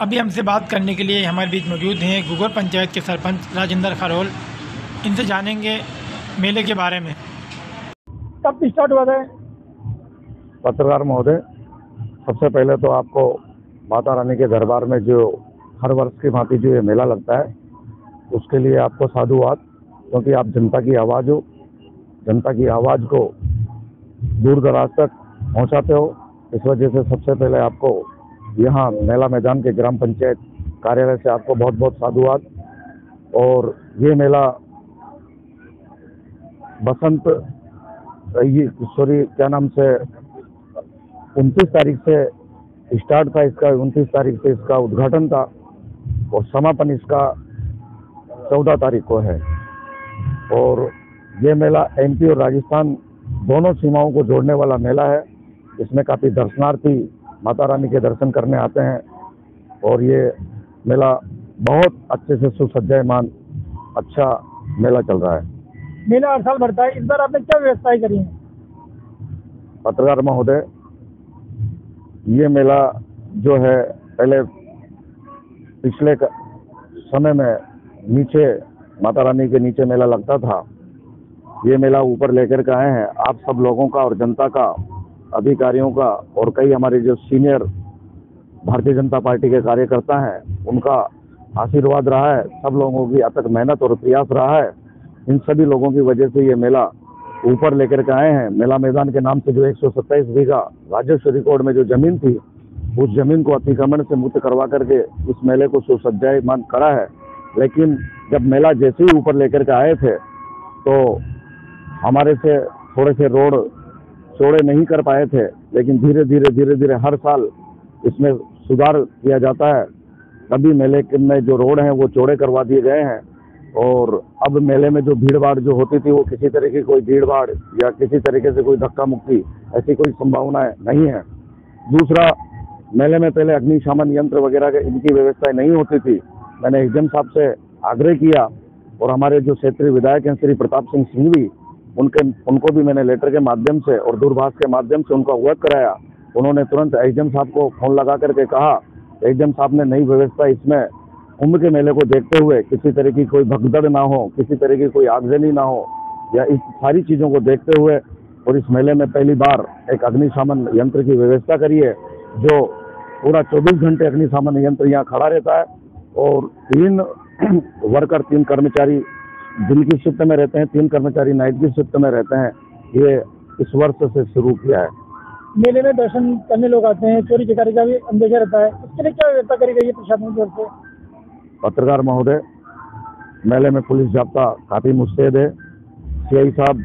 अभी हमसे बात करने के लिए हमारे बीच मौजूद हैं घुघुर पंचायत के सरपंच राजेंद्र खरोल। इनसे जानेंगे मेले के बारे में। कब स्टार्ट हुआ था? पत्रकार महोदय, सबसे पहले तो आपको माता रानी के दरबार में जो हर वर्ष की भांति जो ये मेला लगता है उसके लिए आपको साधुवाद, क्योंकि आप जनता की आवाज़ हो। जनता की आवाज़ को दूर दराज तक पहुंचाते हो। इस वजह से सबसे पहले आपको यहाँ मेला मैदान के ग्राम पंचायत कार्यालय से आपको बहुत बहुत साधुवाद। और ये मेला बसंत क्या नाम से 29 तारीख से स्टार्ट था इसका, 29 तारीख से इसका उद्घाटन था और समापन इसका 14 तारीख को है। और ये मेला एमपी और राजस्थान दोनों सीमाओं को जोड़ने वाला मेला है। इसमें काफ़ी दर्शनार्थी माता रानी के दर्शन करने आते हैं और ये मेला बहुत अच्छे से सुसज्जायमान अच्छा मेला चल रहा है। मेला हर साल बढ़ता है, इस बार आपने क्या व्यवस्थाएं करी हैं? पत्रकार महोदय, ये मेला जो है पहले पिछले समय में नीचे माता रानी के नीचे मेला लगता था। ये मेला ऊपर लेकर के आए हैं। आप सब लोगों का और जनता का, अधिकारियों का और कई हमारे जो सीनियर भारतीय जनता पार्टी के कार्यकर्ता हैं उनका आशीर्वाद रहा है। सब लोगों की अथक मेहनत और प्रयास रहा है। इन सभी लोगों की वजह से ये मेला ऊपर लेकर के आए हैं। मेला मैदान के नाम से जो 127 बीघा राजस्व रिकॉर्ड में जो जमीन थी, उस जमीन को अतिक्रमण से मुक्त करवा करके इस मेले को सुसज्जायमान करा है। लेकिन जब मेला जैसे ही ऊपर लेकर के आए थे तो हमारे से थोड़े से रोड चौड़े नहीं कर पाए थे, लेकिन धीरे धीरे हर साल इसमें सुधार किया जाता है। तभी मेले में जो रोड हैं वो चौड़े करवा दिए गए हैं। और अब मेले में जो भीड़ भाड़ जो होती थी वो किसी तरह की कोई भीड़ भाड़ या किसी तरीके से कोई धक्का मुक्की ऐसी कोई संभावनाएं नहीं है। दूसरा, मेले में पहले अग्निशमन यंत्र वगैरह के इनकी व्यवस्थाएं नहीं होती थी। मैंने एसडीएम साहब से आग्रह किया और हमारे जो क्षेत्रीय विधायक हैं श्री प्रताप सिंह सिंघवी, उनको भी मैंने लेटर के माध्यम से और दूरभाष के माध्यम से उनको अवगत कराया। उन्होंने तुरंत एसडीएम साहब को फोन लगा करके कहा। एसडीएम साहब ने नई व्यवस्था इसमें कुंभ के मेले को देखते हुए किसी तरह की कोई भगदड़ ना हो, किसी तरह की कोई आगजनी ना हो, या इस सारी चीज़ों को देखते हुए और इस मेले में पहली बार एक अग्निशमन यंत्र की व्यवस्था करी है, जो पूरा 24 घंटे अग्निशमन यंत्र यहाँ खड़ा रहता है। और 3 वर्कर, 3 कर्मचारी दिन की शिफ्ट में रहते हैं, 3 कर्मचारी नाइट की शिफ्ट में रहते हैं। ये इस वर्ष से शुरू किया है। मेले में दर्शन करने लोग आते हैं, चोरी चकारी का भी अंदेशा रहता है, इसके लिए क्या व्यवस्था करी गई है प्रशासन की ओर से? पत्रकार महोदय, मेले में पुलिस जाब्ता काफ़ी मुस्तैद है। सीआई साहब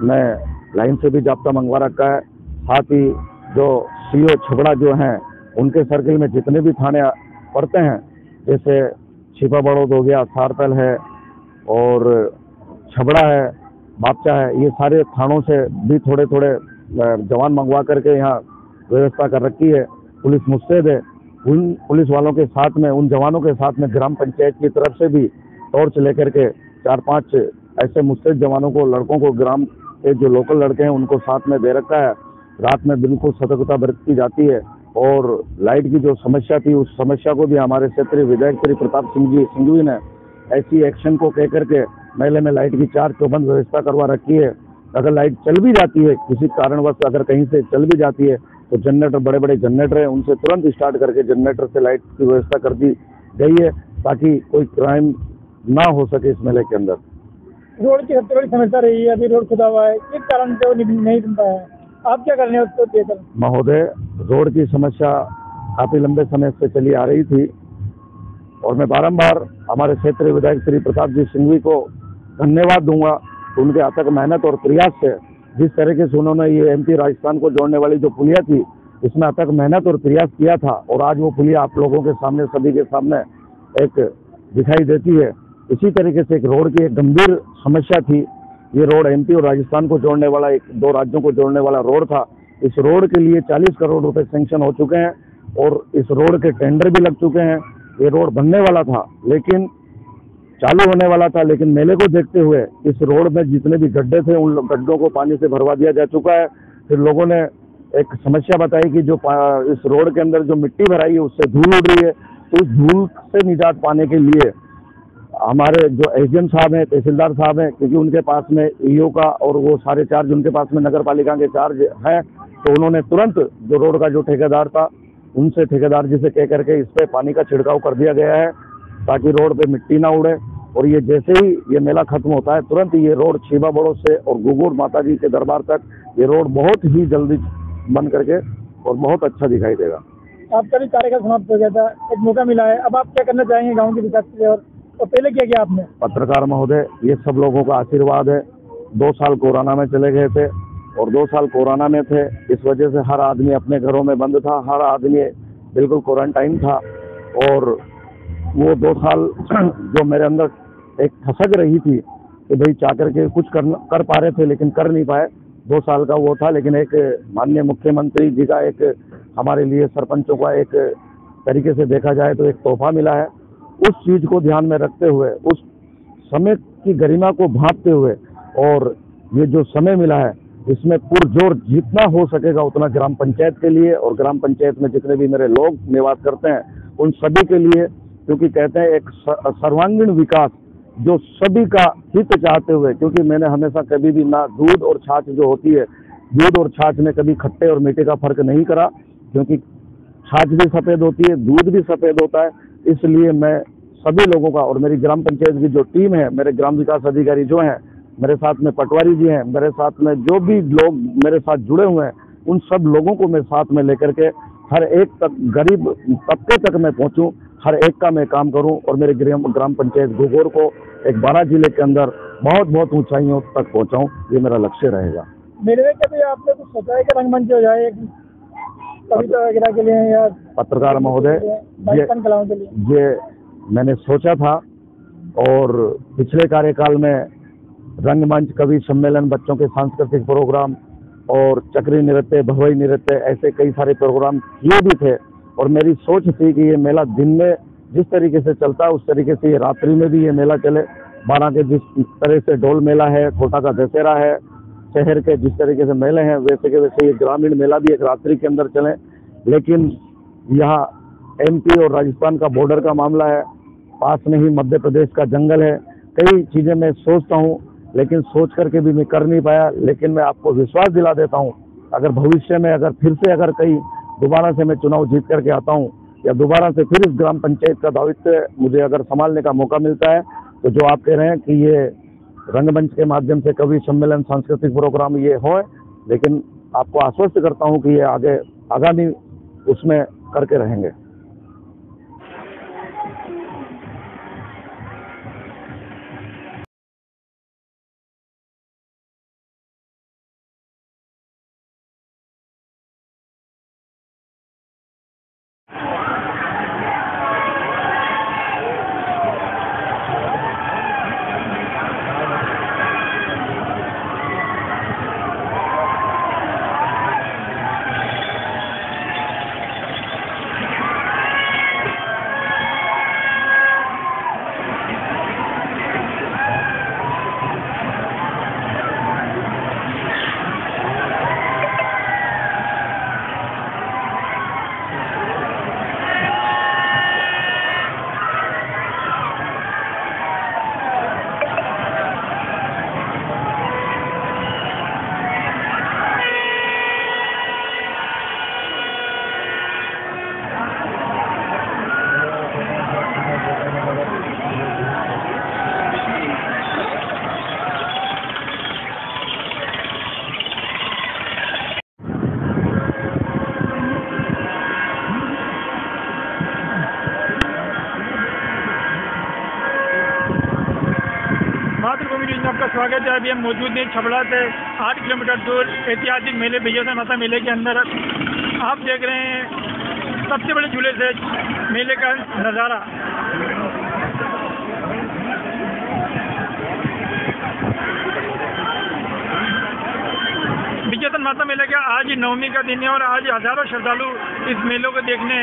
ने लाइन से भी जाब्ता मंगवा रखा है। साथ ही जो सीओ छबड़ा जो हैं उनके सर्किल में जितने भी थाने पड़ते हैं, जैसे छिपा बड़ौद हो गया, सारपैल है और छबड़ा है, बापचा है, ये सारे थानों से भी थोड़े थोड़े जवान मंगवा करके यहाँ व्यवस्था कर रखी है। पुलिस मुस्तैद है। उन पुलिस वालों के साथ में, उन जवानों के साथ में ग्राम पंचायत की तरफ से भी टॉर्च लेकर के 4-5 ऐसे मुस्तैद जवानों को, लड़कों को, ग्राम के जो लोकल लड़के हैं उनको साथ में दे रखा है। रात में बिल्कुल सतर्कता बरती जाती है। और लाइट की जो समस्या थी उस समस्या को भी हमारे क्षेत्रीय विधायक श्री प्रताप सिंघवी ने ऐसी एक्शन को कह करके मेले में लाइट की 4 चौबंद व्यवस्था करवा रखी है। अगर लाइट चल भी जाती है, किसी कारणवश अगर कहीं से चल भी जाती है, तो जनरेटर, बड़े बड़े जनरेटर हैं, उनसे तुरंत स्टार्ट करके जनरेटर से लाइट की व्यवस्था कर दी गई है, ताकि कोई क्राइम ना हो सके इस मेले के अंदर। रोड की सबसे बड़ी समस्या रही है, अभी रोड खुदा हुआ है, किस कारण से वो नहीं बन पाया है, आप क्या कर रहे हैं उसको लेकर? महोदय, रोड की समस्या काफ़ी लंबे समय से चली आ रही थी और मैं बारंबार हमारे क्षेत्रीय विधायक श्री प्रताप जी सिंघवी को धन्यवाद दूंगा। तो उनके अथक मेहनत और प्रयास से जिस तरीके से उन्होंने ये एमपी राजस्थान को जोड़ने वाली जो पुलिया थी, इसमें अथक मेहनत और प्रयास किया था और आज वो पुलिया आप लोगों के सामने, सभी के सामने एक दिखाई देती है। इसी तरीके से एक रोड की एक गंभीर समस्या थी। ये रोड एमपी और राजस्थान को जोड़ने वाला, 2 राज्यों को जोड़ने वाला रोड था। इस रोड के लिए 40 करोड़ रुपए सैंक्शन हो चुके हैं और इस रोड के टेंडर भी लग चुके हैं। ये रोड बनने वाला था, लेकिन चालू होने वाला था, लेकिन मेले को देखते हुए इस रोड में जितने भी गड्ढे थे उन गड्ढों को पानी से भरवा दिया जा चुका है। फिर लोगों ने एक समस्या बताई कि जो इस रोड के अंदर जो मिट्टी भराई है उससे धूल उड़ रही है, तो उस धूल से निजात पाने के लिए हमारे जो एसडीएम साहब हैं, तहसीलदार साहब हैं, क्योंकि उनके पास में ईओ का और वो सारे चार्ज उनके पास में नगर पालिका के चार्ज हैं, तो उन्होंने तुरंत जो रोड का जो ठेकेदार था उनसे ठेकेदार जी से कह करके इस पे पानी का छिड़काव कर दिया गया है ताकि रोड पे मिट्टी ना उड़े। और ये जैसे ही ये मेला खत्म होता है तुरंत ये रोड छीबा बड़ों से और गुगुर माता जी के दरबार तक ये रोड बहुत ही जल्दी बन करके और बहुत अच्छा दिखाई देगा। आपका भी कार्यकाल समाप्त हो गया था, एक मौका मिला है, अब आप क्या करना चाहेंगे गाँव के विकास के लिए, और पहले क्या किया आपने? पत्रकार महोदय, ये सब लोगों का आशीर्वाद है। 2 साल कोरोना में चले गए थे और 2 साल कोरोना में थे, इस वजह से हर आदमी अपने घरों में बंद था, हर आदमी बिल्कुल क्वारंटाइन था। और वो 2 साल जो मेरे अंदर एक ठसक रही थी कि भाई चाह करके कुछ कर पा रहे थे लेकिन कर नहीं पाए, 2 साल का वो था। लेकिन एक माननीय मुख्यमंत्री जी का एक हमारे लिए सरपंचों का एक तरीके से देखा जाए तो एक तोहफा मिला है। उस चीज को ध्यान में रखते हुए, उस समय की गरिमा को भांपते हुए और ये जो समय मिला है इसमें पुरजोर जितना हो सकेगा उतना ग्राम पंचायत के लिए और ग्राम पंचायत में जितने भी मेरे लोग निवास करते हैं उन सभी के लिए, क्योंकि कहते हैं एक सर्वांगीण विकास जो सभी का हित चाहते हुए, क्योंकि मैंने हमेशा कभी भी ना दूध और छाछ जो होती है, दूध और छाछ में कभी खट्टे और मीठे का फर्क नहीं करा, क्योंकि छाछ भी सफ़ेद होती है, दूध भी सफ़ेद होता है। इसलिए मैं सभी लोगों का और मेरी ग्राम पंचायत की जो टीम है, मेरे ग्राम विकास अधिकारी जो हैं, मेरे साथ में पटवारी जी हैं, मेरे साथ में जो भी लोग मेरे साथ जुड़े हुए हैं, उन सब लोगों को मैं साथ में लेकर के हर एक तक गरीब तबके तक मैं पहुंचूं, हर एक का मैं काम करूं और मेरे ग्राम पंचायत घुघोर को एक 12 जिले के अंदर बहुत बहुत ऊंचाइयों तक पहुंचाऊं, ये मेरा लक्ष्य रहेगा। मेरे में कभी आपने कुछ सोचा है कि रंगमंच हो जाए कविता वगैरह के लिए या पत्रकार महोदय, कलाओं के लिए? ये मैंने सोचा था और पिछले कार्यकाल में रंगमंच, कवि सम्मेलन, बच्चों के सांस्कृतिक प्रोग्राम और चक्री नृत्य, भवई नृत्य, ऐसे कई सारे प्रोग्राम किए भी थे। और मेरी सोच थी कि ये मेला दिन में जिस तरीके से चलता है उस तरीके से ये रात्रि में भी ये मेला चले। 12 के जिस तरह से डोल मेला है, कोटा का दशहरा है, शहर के जिस तरीके से मेले हैं वैसे के वैसे ये ग्रामीण मेला भी एक रात्रि के अंदर चले। लेकिन यहाँ एमपी और राजस्थान का बॉर्डर का मामला है, पास में ही मध्य प्रदेश का जंगल है, कई चीज़ें मैं सोचता हूँ लेकिन सोच करके भी मैं कर नहीं पाया। लेकिन मैं आपको विश्वास दिला देता हूँ, अगर भविष्य में अगर फिर से अगर कहीं दोबारा से मैं चुनाव जीत करके आता हूँ या दोबारा से फिर इस ग्राम पंचायत का दायित्व मुझे अगर संभालने का मौका मिलता है, तो जो आप कह रहे हैं कि ये रंगमंच के माध्यम से कवि सम्मेलन, सांस्कृतिक प्रोग्राम ये हो, लेकिन आपको आश्वस्त करता हूँ कि ये आगामी उसमें करके रहेंगे। मातृभूमि न्यूज में आपका स्वागत है। अभी हम मौजूद हैं छबड़ा से 8 किलोमीटर दूर ऐतिहासिक मेले विजयसन माता मेले के अंदर। आप देख रहे हैं सबसे बड़े झूले से मेले का नज़ारा। विजयसन माता मेले का आज नवमी का दिन है और आज हजारों श्रद्धालु इस मेलों को देखने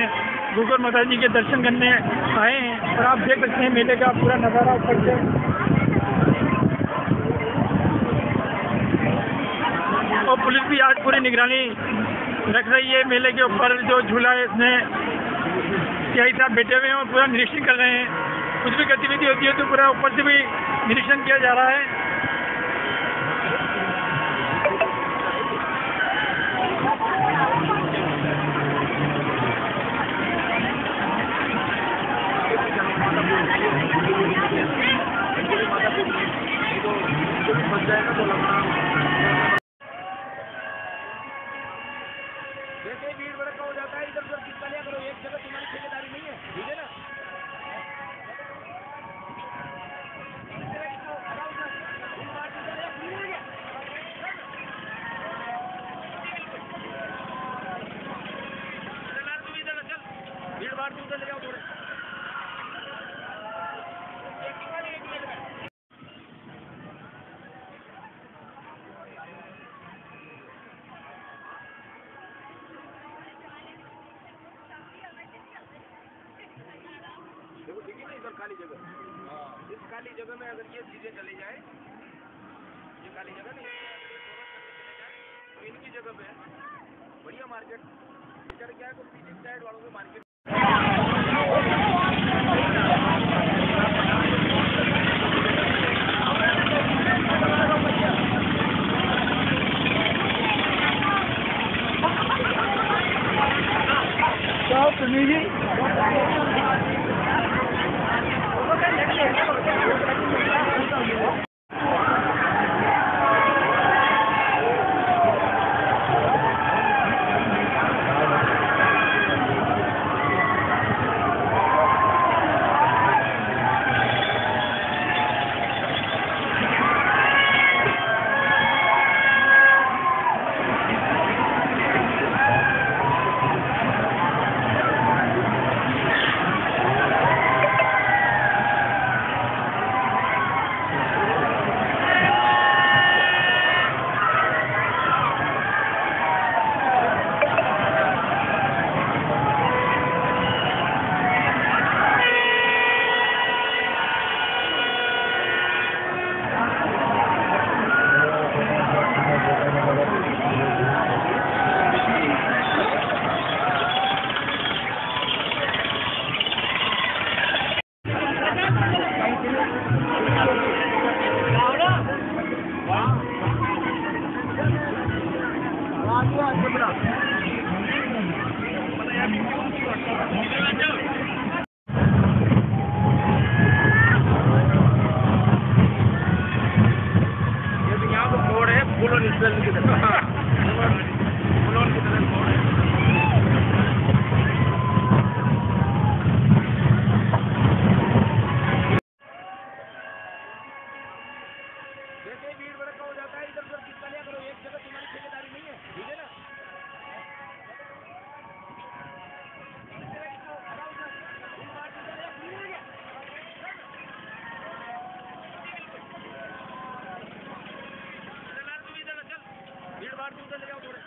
घुघोर माता जी के दर्शन करने आए हैं। और आप देख सकते हैं मेले का पूरा नज़ारा ऊपर से। और पुलिस भी आज पूरी निगरानी रख रही है। मेले के ऊपर जो झूला है इसमें सीआई साहब बैठे हुए हैं और पूरा निरीक्षण कर रहे हैं। कुछ भी गतिविधि होती है तो पूरा ऊपर से भी निरीक्षण किया जा रहा है। जैसे भीड़ भड़का हो जाता है इधर उधर कितना लिया करो, एक जगह तुम्हारी ठेकेदारी नहीं है, ठीक है ना। भीड़ भाड़ तू उधर ले जाओ थोड़े। देखो ठीक है ना, इधर खाली जगह, इस खाली जगह में अगर ये चीजें चली जाए, ये खाली जगह नहीं तो इनकी जगह पे बढ़िया मार्केट इधर क्या है, तो पीछे साइड वालों को मार्केट जैसे भीड़ भड़का हो जाता है इधर उधर कितना लिया करो, एक जगह तुम्हारी ठेकेदारी नहीं है, ठीक है ना। भीड़ भाड़ तू उधर ले जाओ थोड़े।